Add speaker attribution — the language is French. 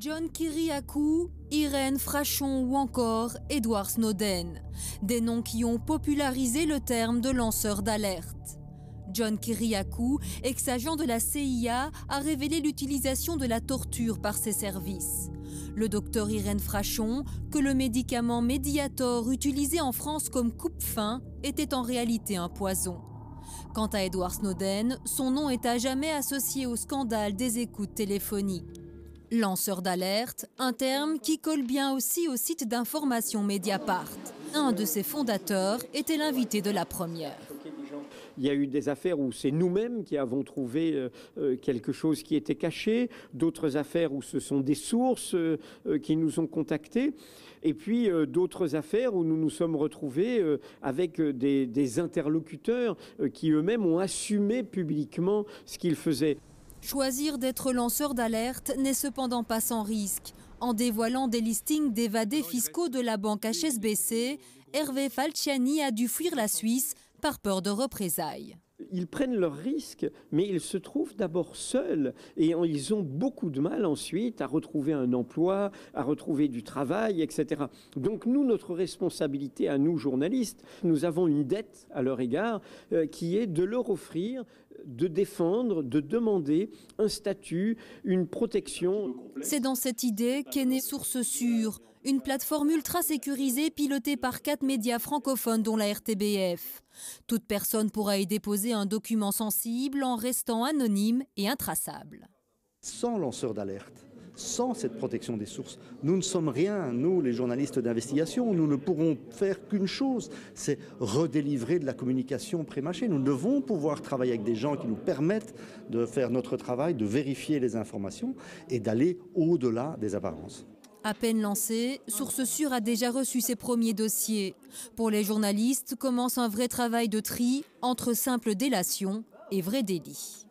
Speaker 1: John Kiriakou, Irène Frachon ou encore Edward Snowden. Des noms qui ont popularisé le terme de lanceur d'alerte. John Kiriakou, ex-agent de la CIA, a révélé l'utilisation de la torture par ses services. Le docteur Irène Frachon, que le médicament Mediator utilisé en France comme coupe-faim, était en réalité un poison. Quant à Edward Snowden, son nom est à jamais associé au scandale des écoutes téléphoniques. Lanceur d'alerte, un terme qui colle bien aussi au site d'information Mediapart. Un de ses fondateurs était l'invité de la première.
Speaker 2: Il y a eu des affaires où c'est nous-mêmes qui avons trouvé quelque chose qui était caché, d'autres affaires où ce sont des sources qui nous ont contactés, et puis d'autres affaires où nous nous sommes retrouvés avec des interlocuteurs qui eux-mêmes ont assumé publiquement ce qu'ils faisaient.
Speaker 1: Choisir d'être lanceur d'alerte n'est cependant pas sans risque. En dévoilant des listings d'évadés fiscaux de la banque HSBC, Hervé Falciani a dû fuir la Suisse par peur de représailles.
Speaker 2: Ils prennent leurs risques, mais ils se trouvent d'abord seuls et ils ont beaucoup de mal ensuite à retrouver un emploi, à retrouver du travail, etc. Donc nous, notre responsabilité à nous, journalistes, nous avons une dette à leur égard qui est de leur offrir, de défendre, de demander un statut, une protection.
Speaker 1: C'est dans cette idée qu'est née Source Sûre, une plateforme ultra sécurisée pilotée par 4 médias francophones dont la RTBF. Toute personne pourra y déposer un document sensible en restant anonyme et intraçable.
Speaker 3: Sans lanceur d'alerte, sans cette protection des sources, nous ne sommes rien, nous les journalistes d'investigation, nous ne pourrons faire qu'une chose, c'est redélivrer de la communication pré-mâchée. Nous devons pouvoir travailler avec des gens qui nous permettent de faire notre travail, de vérifier les informations et d'aller au-delà des apparences.
Speaker 1: À peine lancé, Source Sûre a déjà reçu ses premiers dossiers. Pour les journalistes, commence un vrai travail de tri entre simple délation et vrai délit.